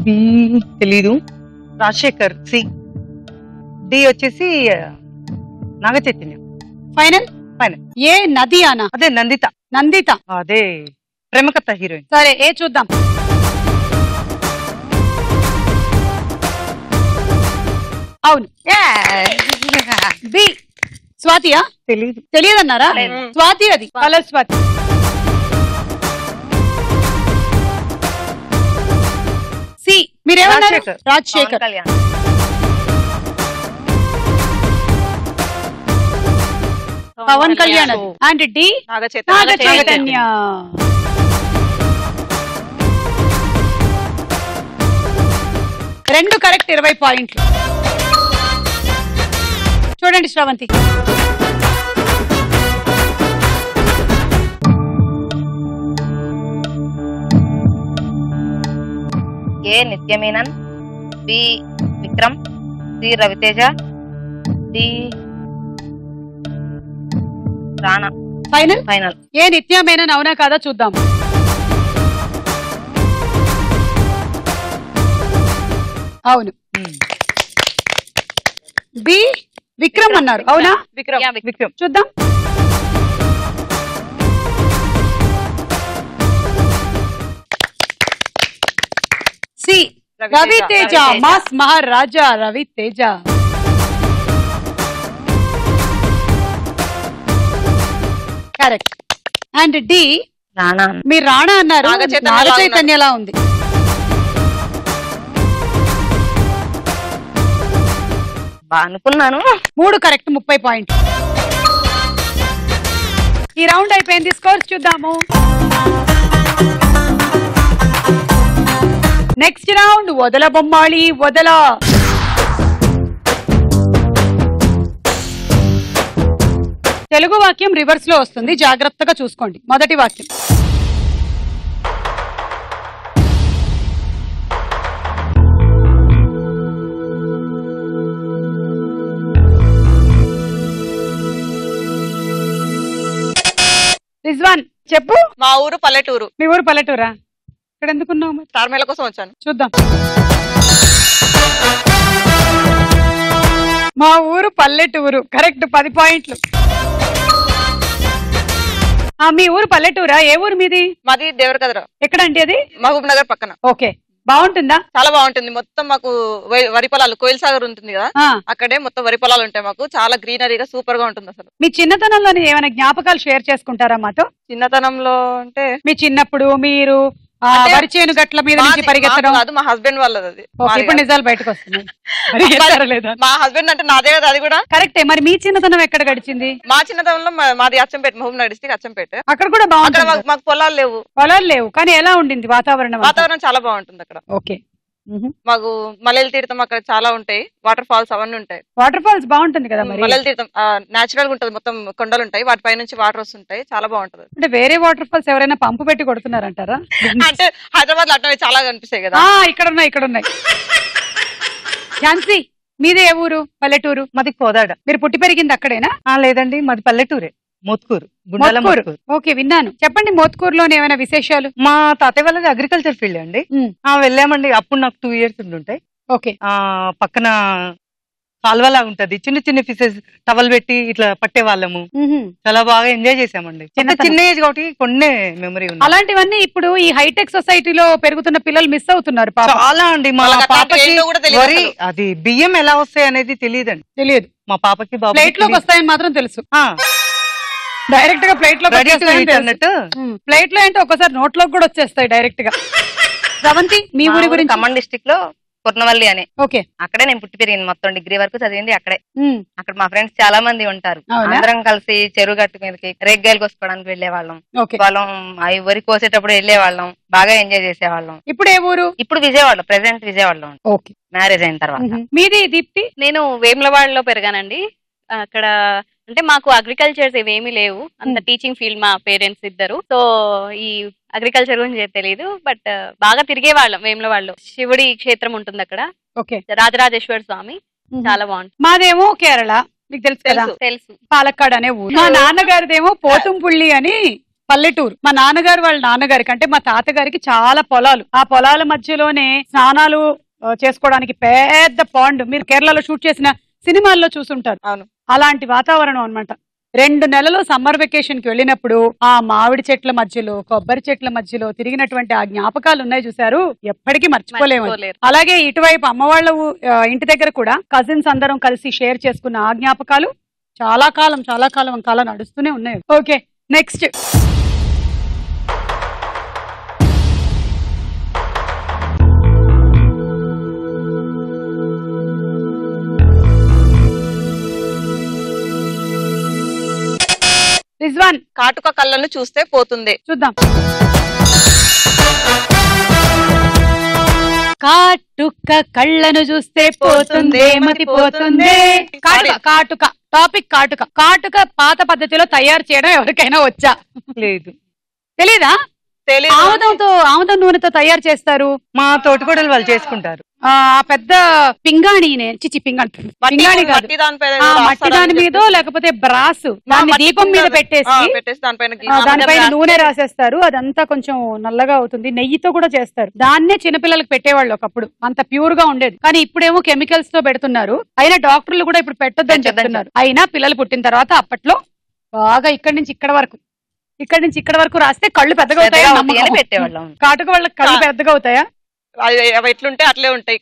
బి తెలీదు, రాజశేఖర్. సి డి వచ్చేసి నాగ చైతన్య. ఫైనల్. ఫైనల్. ఏ నది అనా? అదే నందిత. నందిత. అదే ప్రేమకథ హీరోయిన్. సరే ఏ చూద్దాం. అవును. బి స్వాతియా? తెలీదు. తెలియదన్నారా? స్వాతి. అది కలర్ స్వాతి. సి మీరేమన్నారు? రాజశేఖర్. కళ్యాణ్. పవన్ కళ్యాణ్. And D Naga Naga Chaitanya. చైతన్య. రెండు కరెక్ట్, 20 పాయింట్లు. చూడండి Sravanthi. A Nithya Menen, B Vikram, C Ravi Teja, D Rana. Final. Final. A Nithya Menen అవునా కాదా చూద్దాం. అవును. బి విక్రమ్ అన్నారు, అవునా? విక్రమ్. విక్రమ్. చూద్దాం. C Ravi Teja. Mass Maharaja Ravi Teja. Correct. And D Rana. మీరు రాణా అన్నారు, నాగ చైతన్య నాగ లాగా చైతన్యలా ఉంది. బా అనుకున్నాను. 3 కరెక్ట్, 30 పాయింట్. ఈ రౌండ్ అయిపోయింది. స్కోర్స్ చూద్దాము. నెక్స్ట్ రౌండ్ వదల బొమ్మాళి వదల. తెలుగు వాక్యం రివర్స్ లో వస్తుంది, జాగ్రత్తగా చూసుకోండి. మొదటి వాక్యం. రిజ్వాన్ చెప్పు. మా ఊరు పల్లెటూరు. మీ ఊరు పల్లెటూరా? ఇక్కడ ఎందుకున్నావు మరి? తార్మేల కోసం వచ్చాను. చూద్దాం. మా ఊరు పల్లెటూరు కరెక్ట్, 10 పాయింట్లు. మీ ఊరు పల్లెటూరా? ఏ ఊరు మీది? మాది దేవరకద్ర. ఎక్కడండి అది? మహబూబ్ నగర్ పక్కన. ఓకే, బాగుంటుందా? చాలా బాగుంటుంది. మొత్తం మాకు వరి పొలాలు, కోయిల్ సాగర్ ఉంటుంది కదా, అక్కడే మొత్తం వరి పొలాలు ఉంటాయి. మాకు చాలా గ్రీనరీగా సూపర్ గా ఉంటుంది. అసలు మీ చిన్నతనంలోని ఏమైనా జ్ఞాపకాలు షేర్ చేసుకుంటారా మాతో? చిన్నతనంలో అంటే మీ చిన్నప్పుడు మీరు వరి చేను గట్ల మీద నుంచి పరిగెత్తడం? అది మా హస్బెండ్ వాళ్ళది. అది ఇప్పుడు నిజాలు బయటకు వస్తున్నాయి. మా హస్బెండ్ అంటే నాదే కదా, అది కూడా కరెక్టే. మరి మీ చిన్నతనం ఎక్కడ గడిచింది? మా చిన్నతనంలో మాది అచ్చంపేట, మహబూబ్ నగర్ డిస్ట్రిక్ట్ అచ్చంపేట. అక్కడ కూడా బాగుంటుంది. మాకు పొలాలు లేవు. పొలాలు లేవు, కానీ ఎలా ఉండింది వాతావరణం? వాతావరణం చాలా బాగుంటుంది అక్కడ. ఓకే. మాకు మలయల తీర్థం అక్కడ చాలా ఉంటాయి, వాటర్ ఫాల్స్ అవన్నీ ఉంటాయి. వాటర్ ఫాల్స్ బాగుంటుంది కదా మరి? మలయల తీర్థం నేచురల్ గా ఉంటుంది, మొత్తం కొండలు ఉంటాయి, వాటి పై నుంచి వాటర్ వస్తుంటాయి, చాలా బాగుంటది. అంటే వేరే వాటర్ ఫాల్స్ ఎవరైనా పంపు పెట్టి కొడుతున్నారంటారా? అంటే హైదరాబాద్ లో అట్లా చాలా కనిపిస్తాయి కదా. ఇక్కడ ఉన్నాయి. ఝాన్సీ మీది ఏ ఊరు? పల్లెటూరు. మాది కోదాడ. మీరు పుట్టి పెరిగింది అక్కడేనా? లేదండి, మాది పల్లెటూరే, మోత్కూరు. ఓకే, విన్నాను. చెప్పండి, మోత్కూరులో ఏమైనా విశేషాలు? మా తాతయ్య వాళ్ళది అగ్రికల్చర్ ఫీల్డ్ అండి. వెళ్ళామండి. అప్పుడు నాకు 2 years ఉండుంటాయి. ఓకే. పక్కన కాల్వలా ఉంటది, చిన్న చిన్న ఫిషెస్ టవల్ పెట్టి ఇట్లా పట్టే వాళ్ళము. చాలా బాగా ఎంజాయ్ చేసామండి. చిన్న ఏజ్ కాబట్టి కొన్ని మెమరీ ఉంది. అలాంటివన్నీ ఇప్పుడు ఈ హైటెక్ సొసైటీలో పెరుగుతున్న పిల్లలు మిస్ అవుతున్నారు చాలా అండి. మా పాపకి వరి అది బియ్యం ఎలా వస్తాయి అనేది తెలియదు. మా పాపకి ప్లేట్ లోకి వస్తాయని మాత్రం తెలుసు. డైరెక్ట్ గా ప్లేట్ లో అన్నట్టు. ప్లేట్ లో అంటే ఒకసారి నోట్లోకి కూడా వచ్చేస్తాయి డైరెక్ట్ గా. రవంతి మీ ఊరి గురించి? ఖమ్మం డిస్ట్రిక్ట్ లో కొర్నవల్లి అని. ఓకే. అక్కడే నేను పుట్టి పెరిగింది, మొత్తం డిగ్రీ వరకు చదివింది అక్కడే. అక్కడ మా ఫ్రెండ్స్ చాలా మంది ఉంటారు. అందరం కలిసి చెరువు గట్టు మీదకి రేగ్గాయలు కోసుకోవడానికి వెళ్లే వాళ్ళం. పొలం అవి వరి కోసేటప్పుడు వెళ్లే వాళ్ళం, బాగా ఎంజాయ్ చేసేవాళ్ళం. ఇప్పుడు ఏ ఊరు? ఇప్పుడు విజయవాడ, ప్రెసెంట్ విజయవాడలో. ఓకే. మ్యారేజ్ అయిన తర్వాత. మీది దీప్తి? నేను వేములవాడలో పెరిగానండి. అక్కడ అంటే మాకు అగ్రికల్చర్స్ ఏమీ లేవు, అంత టీచింగ్ ఫీల్డ్ మా పేరెంట్స్ ఇద్దరు. సో ఈ అగ్రికల్చర్ గురించి తెలియదు, బట్ బాగా తిరిగే వాళ్ళం వేములవాడలో. శివుడి క్షేత్రం ఉంటుంది అక్కడ. ఓకే. రాజరాజేశ్వర స్వామి, చాలా బాగుంటుంది. మాదేమో కేరళ, మీకు తెలుసు కదా? తెలుసు. పాలక్కాడ్ అనే ఊరు. మా నాన్నగారిదేమో పోతుంపుళ్ళి అని పల్లెటూరు. మా నాన్నగారు వాళ్ళ నాన్నగారికి అంటే మా తాతగారికి చాలా పొలాలు. ఆ పొలాల మధ్యలోనే స్నానాలు చేసుకోవడానికి పెద్ద పాండ్. మీరు కేరళలో షూట్ చేసిన సినిమాల్లో చూసుంటారు. అలాంటి వాతావరణం అన్నమాట. 2 నెలలు సమ్మర్ వెకేషన్ కి వెళ్ళినప్పుడు ఆ మామిడి చెట్ల మధ్యలో, కొబ్బరి చెట్ల మధ్యలో తిరిగినటువంటి ఆ జ్ఞాపకాలు ఉన్నాయి చూసారు, ఎప్పటికీ మర్చిపోలేము. అలాగే ఇటువైపు అమ్మ వాళ్ళ ఇంటి దగ్గర కూడా కజిన్స్ అందరం కలిసి షేర్ చేసుకున్న ఆ జ్ఞాపకాలు చాలా కాలం నడుస్తూనే ఉన్నాయి. Okay, next. రిజ్వాన్. కాటుక కళ్ళను చూస్తే పోతుంది. చూద్దాం. కాటుక కళ్ళను చూస్తే పోతుంది, మతి పోతుంది. కాటుక టాపిక్ కాటుక. కాటుక పాత పద్ధతిలో తయారు చేయడం ఎవరికైనా వచ్చా? లేదు. తెలీదా? ఆముదం నూనెతో తయారు చేస్తారు. మా తోటికోడలు వాళ్ళు చేసుకుంటారు. ఆ పెద్ద పింగాణినే, పింగాణి కాదు, మట్టి దాని మీద లేకపోతే బ్రాస్, దాన్ని దీపం మీద పెట్టేసి దానిపైన నూనె రాసేస్తారు. అదంతా కొంచెం నల్లగా అవుతుంది. నెయ్యితో కూడా చేస్తారు. దాన్నే చిన్నపిల్లలకు పెట్టేవాళ్ళు ఒకప్పుడు. అంత ప్యూర్ గా ఉండేది. కానీ ఇప్పుడేమో కెమికల్స్ తో పెడుతున్నారు. అయినా డాక్టర్లు కూడా ఇప్పుడు పెట్టొద్దని చెప్తున్నారు. అయినా పిల్లలు పుట్టిన తర్వాత అప్పట్లో బాగా ఇక్కడి నుంచి ఇక్కడ వరకు రాస్తే కళ్ళు పెద్దగా అవుతాయా? కాటుక వాళ్ళకి కళ్ళు పెద్దగా అవుతాయా? ఎట్లుంటే అట్లే ఉంటాయి.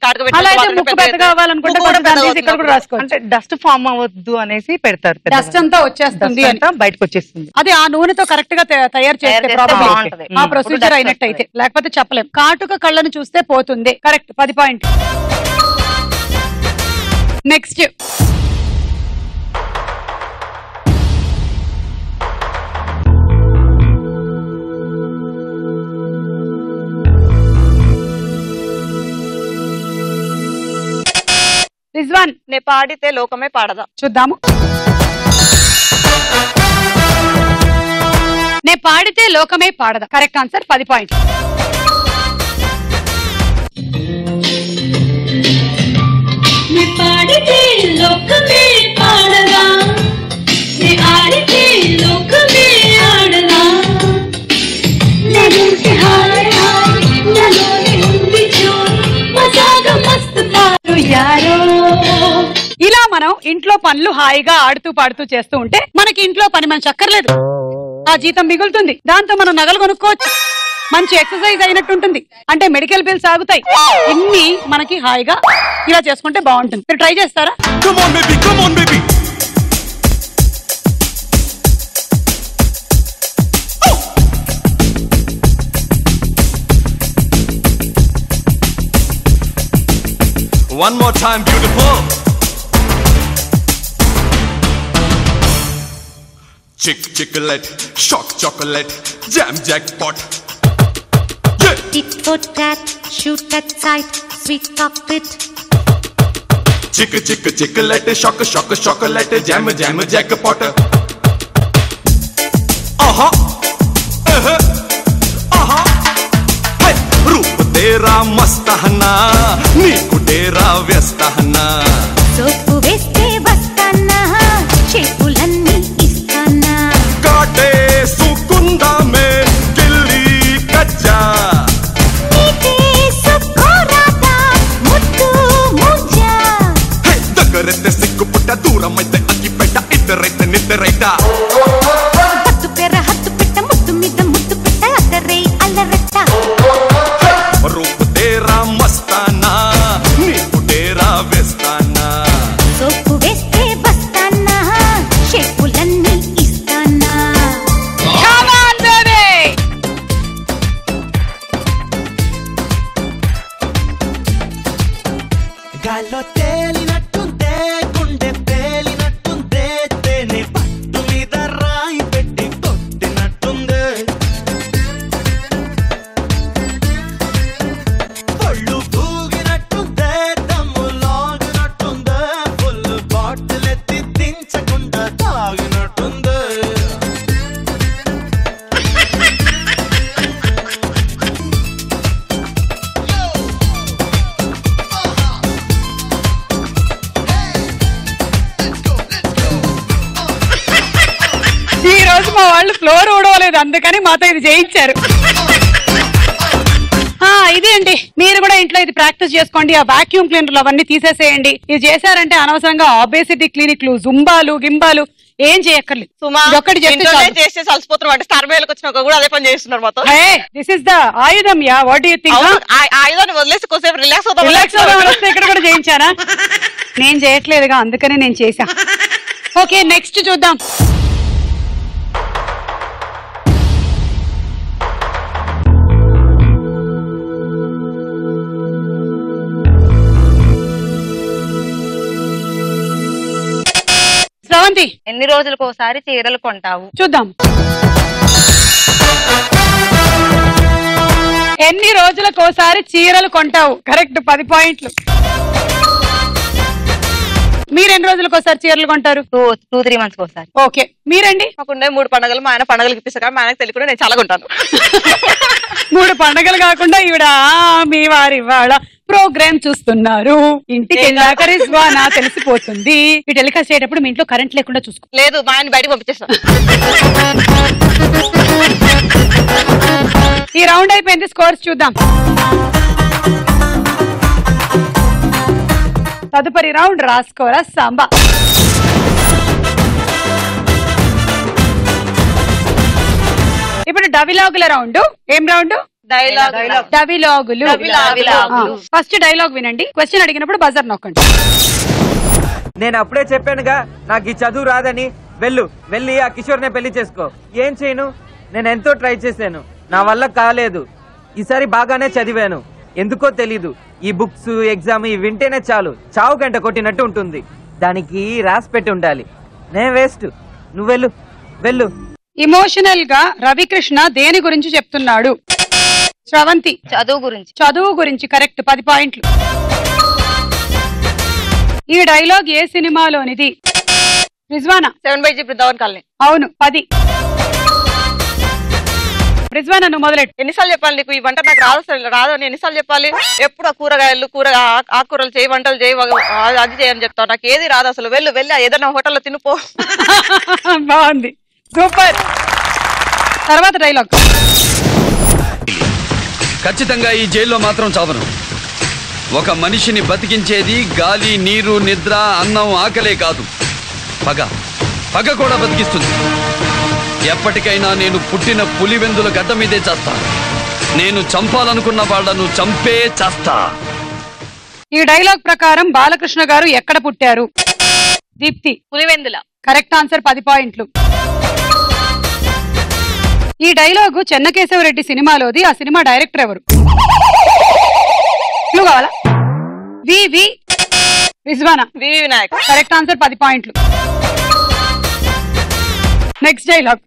అంటే డస్ట్ ఫామ్ అవ్వద్దు అనేసి పెడతారు. డస్ట్ అంతా వచ్చేస్తుంది, బయటకు వచ్చేస్తుంది. అది ఆ నూనెతో కరెక్ట్ గా తయారు చేస్తే ఆ ప్రొసీజర్ అయినట్టయితే, లేకపోతే చెప్పలేం. కాటుక కళ్ళను చూస్తే పోతుంది. Correct, 10 point. నెక్స్ట్. రిజ్వాన్. నే పాడితే లోకమే పాడదా. చూద్దాము. నే పాడితే లోకమే పాడదా. Correct answer, 10 points. పాడితే లోకమే పాడగా, ఆడితే లోకమే ఆడగా, నలుంటి హాయ్ హాయ్ నలోని ఉంది జోయ్ మజాగా మస్త్ పారు యారో. ఇలా మనం ఇంట్లో పనులు హాయిగా ఆడుతూ పాడుతూ చేస్తూ ఉంటే మనకి ఇంట్లో పని మంచి అక్కర్లేదు, ఆ జీతం మిగులుతుంది. దాంతో మనం నగలు కొనుక్కోవచ్చు, మంచి ఎక్సర్సైజ్ అయినట్టుంటుంది, అంటే మెడికల్ బిల్స్ ఆగుతాయి. ఇన్ని మనకి హాయిగా ఇలా చేసుకుంటే బాగుంటుంది. మీరు ట్రై చేస్తారా? Come on baby, come on baby. One more time, beautiful. Chocolate, shock chocolate, jam jackpot. Yeah. Tit for tat, shoot at sight, sweet cockpit. Chocolate, shock chocolate, jam jackpot. Hey, रूप तेरा मस्त है ना, नीकु तेरा व्यस्त है ना. సోపు వేస్తే వస్తానా, చెప్పులన్నీ ఇస్తానా. काटे सुकुंदा में गिल्ली कच्चा. నీకే సుఖోరాదా, ముద్దు ముంజా. Hey, దగ్గరైతే సిగ్గుపుట్ట, దూరమైతే అగ్గిపెట్ట, ఇద్దరైతే నిద్రైట. హత్తు పెర హత్తు పెట్ట, ముద్దు మీద ముద్దు పెట్ట, అల్లరై అల్లరట్ట. रूप तेरा मस्ताना, नीकु तेरा व्यस्ताना. సోపు వేస్తే వస్తానా, చెప్పులన్నీ ఇస్తానా. Come on, baby! గాల్లో తేలినట్టుందే, గుండె తేలినట్టుందే, తేనె పట్టు మీద రాయి పెట్టి కొట్టినట్టుందే. ఒళ్ళు తూగినట్టుందే, దమ్ము లాగినట్టుందే, ఫుల్ బాటిల్ ఎత్తి దించకుండా తాగినట్టుందే. ఈ రోజు మా వాళ్ళు ఫ్లోర్ ఊడవలేదు, అందుకని మాతో ఇది చేయించారు. ఇది అండి, మీరు కూడా ఇంట్లో ఇది ప్రాక్టీస్ చేసుకోండి. ఆ వాక్యూమ్ క్లీనర్లు అవన్నీ తీసేసేయండి. ఇది చేశారంటే అనవసరంగా ఆబేసిటీ క్లినిక్లు, జుంబాలు, గింబాలు ఏం చేయక్కర్లేదు. ఒక్కటి చేస్తే అలసిపోతున్నాం అంటే స్టార్ మేలకు వచ్చినాక కూడా అదే పని చేస్తున్నారు మొత్తం. దిస్ ఇస్ ద ఆయుధం. Yeah, what do you think? ఆయుధాన్ని వదిలేసి కొంచెం రిలాక్స్ రిలాక్స్ అవుతాం. ఇక్కడ కూడా చేయించారా? నేను చేయట్లేదుగా, అందుకని నేను చేశా. ఓకే, నెక్స్ట్ చూద్దాం. శ్రవంతి, ఎన్ని రోజులకు ఒకసారి చీరలు కొంటావు? చూద్దాం. ఎన్ని రోజులకోసారి చీరలు కొంటావు? కరెక్ట్, 10 పాయింట్లు. మీరు ఎన్ని రోజులకోసారి చీరలు కొంటారు? 2-3 మంత్స్ ఒకసారి. ఓకే, మీరండి? మాకుండే 3 పండుగలు, మా ఆయన పండుగలు ఇప్పిస్తాక మా ఆయనకు తెలియకుండా నేను చాలా కొంటాను. 3 పండుగలు కాకుండా ఈవిడ మీ వారి వాళ్ళ ప్రోగ్రామ్ చూస్తున్నారు. ఇంటికి వెళ్ళాక రిజ్వానా తెలిసిపోతుంది. ఈ టెలికాస్ట్ అయ్యేటప్పుడు మీ ఇంట్లో కరెంట్ లేకుండా చూసుకో. లేదు, మా ఆయన బయటకు పంపించేస్తాను. ఈ రౌండ్ అయిపోయింది, స్కోర్స్ చూద్దాం. తదుపరి రౌండ్ రాసుకోరా సాంబా. ఇప్పుడు డైలాగుల రౌండ్. ఏం రౌండ్? డైలాగులు. ఫస్ట్ డైలాగ్ వినండి, క్వశ్చన్ అడిగినప్పుడు బజర్ నొక్కండి. నేను అప్పుడే చెప్పానుగా నాకు ఈ చదువు రాదని. వెళ్ళి ఆ కిషోర్నే పెళ్లి చేసుకో. ఏం చేయను, నేను ఎంతో ట్రై చేశాను, నా వల్ల కాలేదు. ఈసారి బాగానే చదివాను, ఎందుకో తెలీదు. ఈ బుక్స్, ఎగ్జామ్ ఇవి వింటేనే చాలు చావు గంట కొట్టినట్టు ఉంటుంది. దానికి రాసి పెట్టి ఉండాలి. నేను వేస్ట్, నువ్వు వెళ్ళు. ఇమోషనల్ గా రవికృష్ణ దేని గురించి చెప్తున్నాడు? శ్రవంతి, చదువు గురించి. కరెక్ట్, 10 పాయింట్లు. ఈ డైలాగ్ ఏ సినిమాలోనిది? Rizwana? 7 by G Brindavan colony. అవును, 10. రిజ్వానా నువ్వు మొదలెట్టు. ఎన్నిసార్లు చెప్పాలి నీకు ఈ వంట నాకు రాదని ఎన్నిసార్లు చెప్పాలి? ఎప్పుడు ఆ కూరగాయలు ఆకుకూరలు చేయి, వంటలు చేయి, అది చేయని చెప్తావు. నాకు ఏది రాదు అసలు. వెళ్ళి ఏదైనా హోటల్లో తినిపో. బాగుంది, సూపర్. తర్వాత డైలాగ్. ఖచ్చితంగా ఈ జైల్లో మాత్రం చావను. ఒక మనిషిని బతికించేది గాలి, నీరు, నిద్ర, అన్నం, ఆకలే కాదు, పగ కూడా బతికిస్తుంది. ఎప్పటికైనా నేను పుట్టిన పులివెందుల గడ్డ మీదే చేస్తా. నేను చంపాలనుకున్న వాళ్లను చంపే చేస్తా. ఈ డైలాగ్ ప్రకారం బాలకృష్ణ గారు ఎక్కడ పుట్టారు? దీప్తి. పులివెందుల. కరెక్ట్ ఆన్సర్, 10 పాయింట్లు. ఈ డైలాగు చెన్నకేశవరెడ్డి సినిమాలోది. ఆ సినిమా డైరెక్టర్ ఎవరు? కావాలా? V Rizwana. Vinayak. Correct answer, 10 పాయింట్లు. Next dialogue.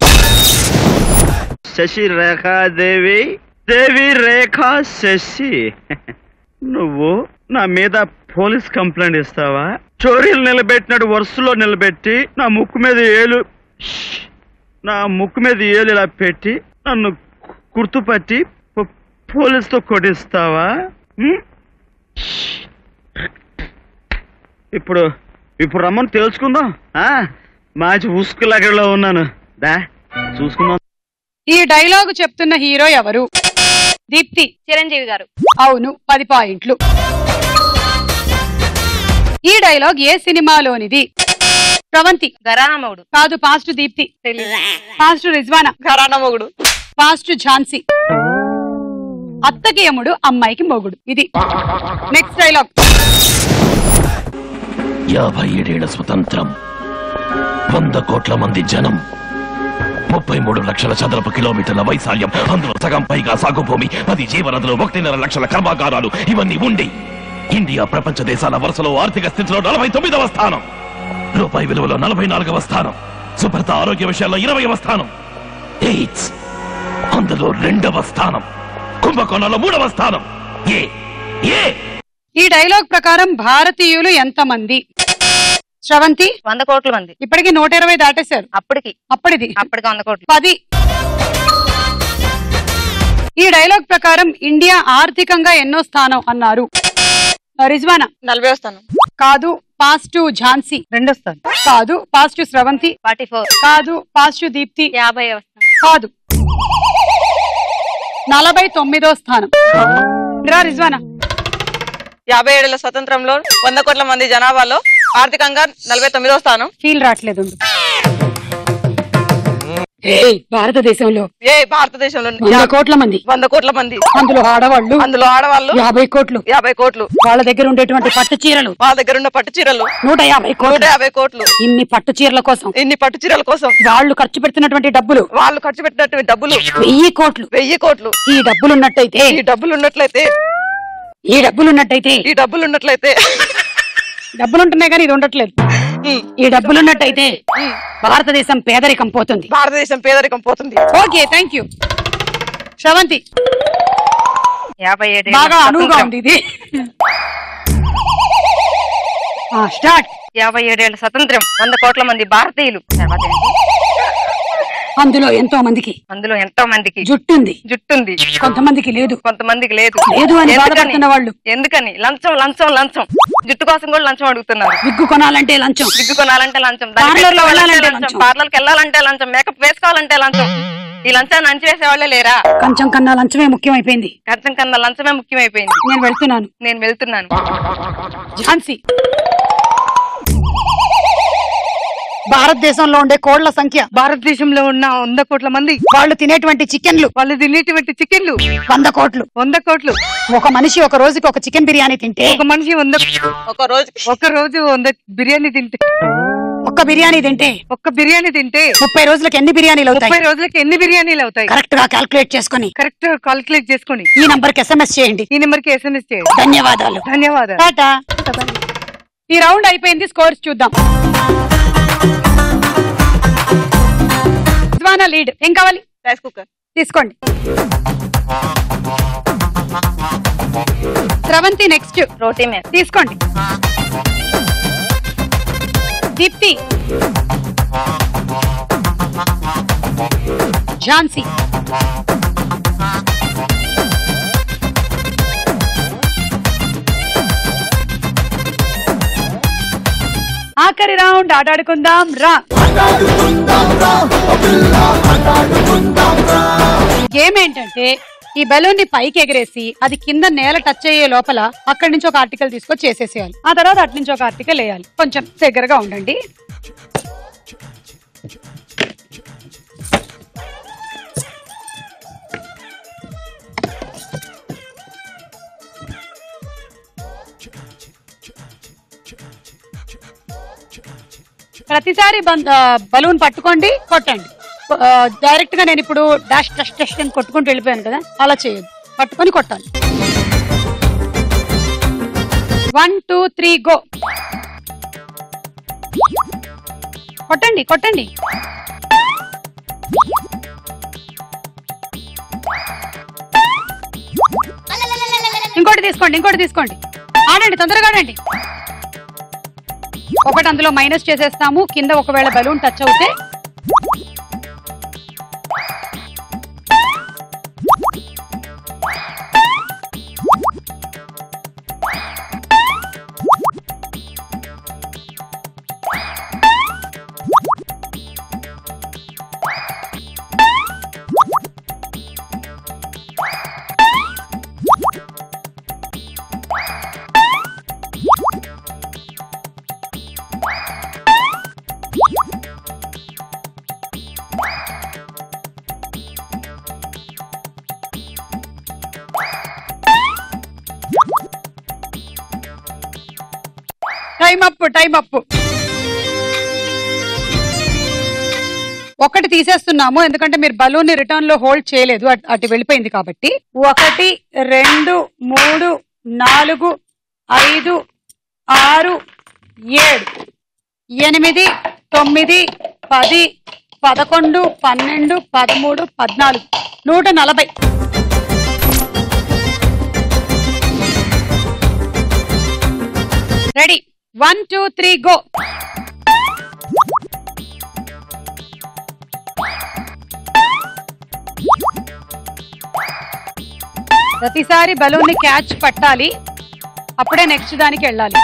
శశి రేఖాదేవి, దేవి రేఖా శశి, నువ్వు నా మీద పోలీస్ కంప్లైంట్ ఇస్తావా? చోరీలు నిలబెట్టినట్టు వరుసలో నిలబెట్టి నా ముక్కు మీద ఏలు ఇలా పెట్టి నన్ను గుర్తుపట్టి పోలీసుతో కొట్టిస్తావా? ఇప్పుడు రమ్మని తెలుసుకుందాం. మంచి ఉసుకులాగలో ఉన్నాను, దా చూసుకుందాం. ఈ డైలాగ్ చెప్తున్న హీరో ఎవరు? దీప్తి. చిరంజీవి గారు. అవును, 10 పాయింట్లు. ఈ డైలాగ్ ఏ సినిమాలోనిది? ప్రవంతి. ఘరానామగుడు. కాదు, past Deepti. Past Rizwana. Gharana Mogudu. Past Jhansi. అత్తకి యముడు, అమ్మాయికి మొగుడు. ఇది. Next dialogue. 57 ఏళ్ల స్వతంత్రం, 100 కోట్ల మంది జనం, 33 లక్షల చదరపు కిలోమీటర్ల వైశాల్యం, అందులో సగం పైగా సాగు భూమి, 10 జీవనదులు, 1.5 లక్షల కర్మాగారాలు, ఇవన్నీ ఉండి ఇండియా ప్రపంచ దేశాల వరుసలో ఆర్థిక స్థితిలో 49వ స్థానం, రూపాయి విలువలో 44వ స్థానం, శుభ్రత ఆరోగ్య విషయాల్లో 20వ స్థానం, ఎయిడ్స్ అందులో 2వ స్థానం, కుంభకోణంలో 3వ స్థానం. ఈ డైలాగ్ ప్రకారం భారతీయులు ఎంతమంది? శ్రవంతి. 100 కోట్ల మంది. ఇప్పటికి 120 దాటేశారు. అప్పటికి 100 కోట్లు. 10. ఈ డైలాగ్ ప్రకారం ఇండియా ఆర్థికంగా ఎన్నో స్థానం అన్నారు? రిజ్వానా. 40వ స్థానం. కాదు, పాస్ట్ ఝాన్సీ. 2వ స్థానం. కాదు, పాస్ట్ శ్రవంతి. 44. కాదు, పాస్ట్ దీప్తి. 50వ స్థానం. కాదు, 49వ స్థానం. రిజ్వానా. 57 ఏళ్ల స్వతంత్రంలో 100 కోట్ల మంది జనాభాలో ఆర్థికంగా 49వ స్థానం. ఫీల్ రావట్లేదు. భారతదేశంలో 100 కోట్ల మంది, 100 కోట్ల మంది, అందులో ఆడవాళ్ళు 50 కోట్లు, 50 కోట్లు. వాళ్ళ దగ్గర ఉండేటువంటి పట్టు చీరలు, 150 కోట్లు. ఇన్ని పట్టు చీరల కోసం వాళ్ళు ఖర్చు పెడుతున్నటువంటి డబ్బులు, 1000 కోట్లు. ఈ డబ్బులున్నట్టయితే డబ్బులుంటున్నాయి కానీ ఇది ఉండట్లేదు. ఈ డబ్బులున్నట్టయితే భారతదేశం పేదరికం పోతుంది. Okay, thank you. శ్రవంతి. 57 బాగా అనువుగా ఉంది ఇది. స్టార్ట్. 57 ఏళ్ల స్వతంత్రం, 100 కోట్ల మంది భారతీయులు. తర్వాత అందులో ఎంతో మందికి జుట్టుంది, కొంతమందికి లేదు అని బాధపడుతున్న వాళ్ళు. ఎందుకని? లంచం. జుట్టు కోసం కూడా లంచం అడుగుతున్నారు. విగ్గు కొనాలంటే లంచం, పార్లర్కి వెళ్ళాలంటే లంచం, మేకప్ వేసుకోవాలంటే లంచం. ఈ లంచాన్ని అంచివేసే వాళ్ళే లేరా? కంచం కన్నా లంచమే ముఖ్యమైపోయింది. నేను వెళ్తున్నాను. ఝాన్సీ. భారతదేశంలో ఉండే కోళ్ల సంఖ్య, భారతదేశంలో ఉన్న 100 కోట్ల మంది, వాళ్ళు తినేటువంటి చికెన్లు 100 కోట్లు. ఒక మనిషి ఒక రోజుకి ఒక చికెన్ బిర్యానీ తింటే, ఒక రోజు 100 బిర్యానీ తింటే, ఒక్క బిర్యానీ తింటే 30 రోజులకు ఎన్ని బిర్యానీలు అవుతాయి? కరెక్ట్ గా క్యాల్కులేట్ చేసుకుని ఈ నంబర్ కి SMS చేయండి. ధన్యవాదాలు. టాటా. ఈ రౌండ్ అయిపోయింది. స్కోర్స్ చూద్దాం. లీడ్. ఏం కావాలి? రైస్ కుక్కర్ తీసుకోండి. స్రవంతి నెక్స్ట్. రోటీ మే తీసుకోండి. దీప్తి. ఝాన్సీ. ఆఖరి రౌండ్ ఆటాడుకుందాం రా. గేమ్ ఏంటంటే ఈ బెలూన్ ని పైకి ఎగరేసి అది కింద నేల టచ్ అయ్యే లోపల అక్కడి నుంచి ఒక ఆర్టికల్ తీసుకొని చేసేసేయాలి. ఆ తర్వాత అటు నుంచి ఒక ఆర్టికల్ వేయాలి. కొంచెం దగ్గరగా ఉండండి. ప్రతిసారి బలూన్ పట్టుకోండి, కొట్టండి. డైరెక్ట్ గా నేను ఇప్పుడు డాష్ డష్ డష్ అని కొట్టుకుంటూ వెళ్ళిపోయాను కదా, అలా చేయదు. పట్టుకొని కొట్టాలి. 1 2 3 గో. కొట్టండి కొట్టండి. ఇంకోటి తీసుకోండి, ఇంకోటి తీసుకోండి. ఆడండి, తొందరగా ఆడండి. ఒకటి అందులో మైనస్ చేసేస్తాము. కింద ఒకవేళ బలూన్ టచ్ అవుతే టైం అప్. ఒకటి తీసేస్తున్నాము ఎందుకంటే మీరు బలూన్ ని రిటర్న్ లో హోల్డ్ చేయలేదు, అటు వెళ్ళిపోయింది కాబట్టి. 1 2 3 4 5 6 7 8 9 10 11 12 13 14 140. రెడీ? 1 2 3 గో. ప్రతిసారి బలూన్ ని క్యాచ్ పట్టాలి, అప్పుడే నెక్స్ట్ దానికి వెళ్ళాలి.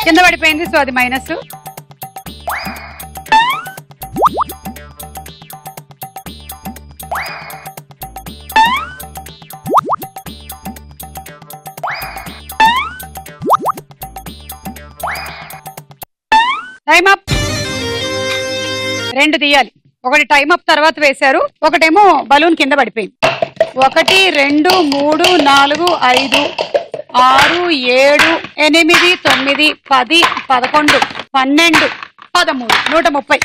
కింద పడిపోయింది, సో అది మైనస్. Time up. 2 తీయాలి. ఒకటి టైమ్ అప్ తర్వాత వేశారు, ఒకటేమో బలూన్ కింద పడిపోయింది. 1 2 3 4 5 6 7 8 9 10 11 12 13 130.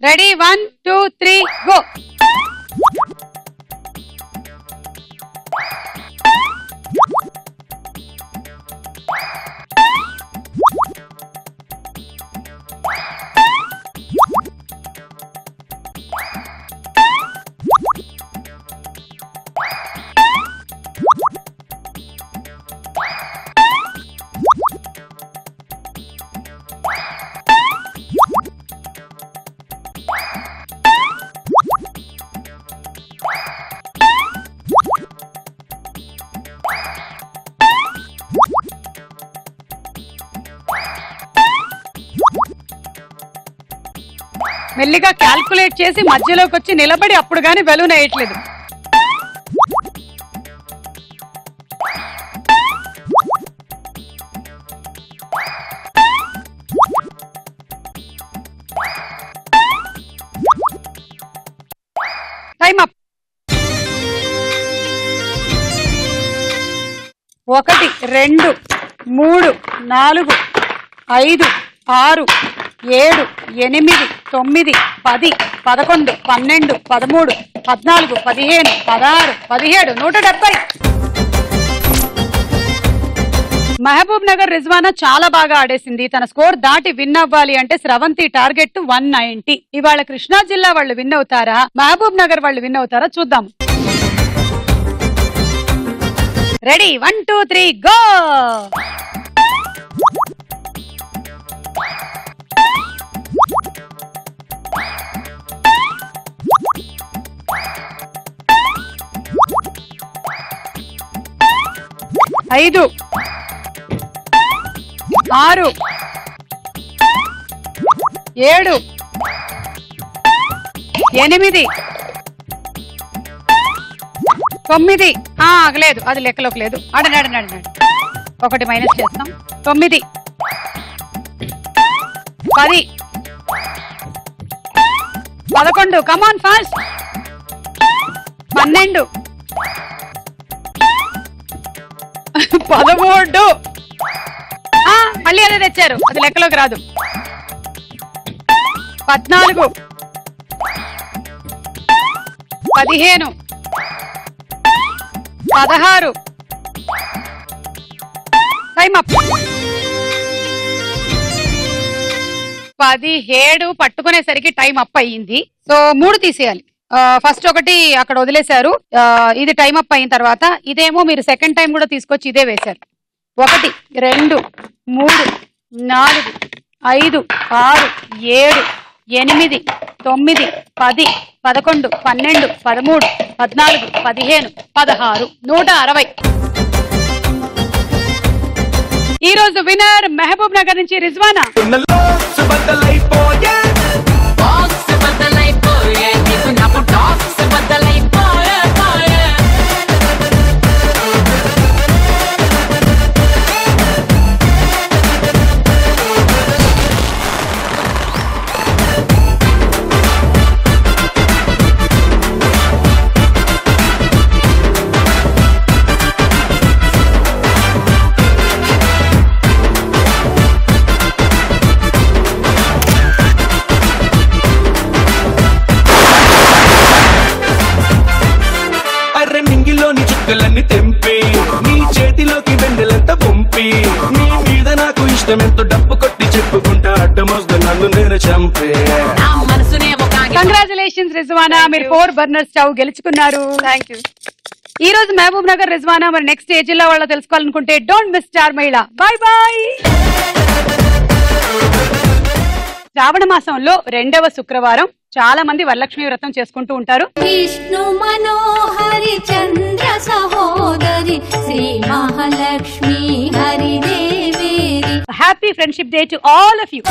రెడీ? 1 2 3 గో. మెల్లిగా క్యాల్కులేట్ చేసి మధ్యలోకి వచ్చి నిలబడి అప్పుడు గానీ బెలూన్ వేయట్లేదు. Time up. 1 2 3 4 5 6 7 8 9 10 11 12 13 14 15 16 17 170. మహబూబ్ నగర్ రిజ్వానా చాలా బాగా ఆడేసింది. తన స్కోర్ దాటి విన్ అవ్వాలి అంటే స్రవంతి టార్గెట్ 190. ఇవాళ కృష్ణా జిల్లా వాళ్ళు విన్ అవుతారా, మహబూబ్ నగర్ వాళ్ళు విన్ అవుతారా చూద్దాం. Ready 1 2 3 go. ఐదు 6 7 8 9. ఆగలేదు, అది లెక్కలోకి లేదు. అడనండి ఒకటి మైనస్ చేస్తాం. 9 10 11 కమాన్ ఫాస్ట్ 12 13. మళ్ళీ అదే తెచ్చారు, అది లెక్కలోకి రాదు. 14 15 16. Time up. 17 పట్టుకునేసరికి టైం అప్ అయ్యింది. సో 3 తీసేయాలి. ఫస్ట్ ఒకటి అక్కడ వదిలేశారు, ఇది టైం అప్ అయిన తర్వాత ఇదేమో మీరు సెకండ్ టైం కూడా తీసుకొచ్చి ఇదే వేశారు. 1 2 3 4 5 6 7 8 9 10 11 12 13 14 15 16 160. ఈ రోజు విన్నర్ మహబూబ్ నగర్ నుంచి రిజ్వానా. చుక్కలన్నీ తెంపి నీ చేతిలోకి వెన్నెలంత పంపి నీ మీద నాకు ఇష్టమెంతో డప్పు కొట్టి చెప్పుకుంటా అడ్డమొస్తు నన్ను నేను చంపే. కంగ్రాచులేషన్స్ రిజ్వానా, మీరు 4 బర్నర్ స్టవ్ గెలుచుకున్నారు. Thank you. ఈ రోజు మహబూబ్ నగర్ రిజ్వానా మరి నెక్స్ట్ ఏ జిల్లా వాళ్ళ తెలుసుకోవాలనుకుంటే don't miss star Mahila. Bye bye. Shravana మాసంలో 2వ శుక్రవారం చాలా మంది వరలక్ష్మి వ్రతం చేసుకుంటూ ఉంటారు. విష్ణు మనోహరి చంద్ర సహోదరి శ్రీ మహాలక్ష్మి హరిదేవేరి. Happy friendship day to all of you.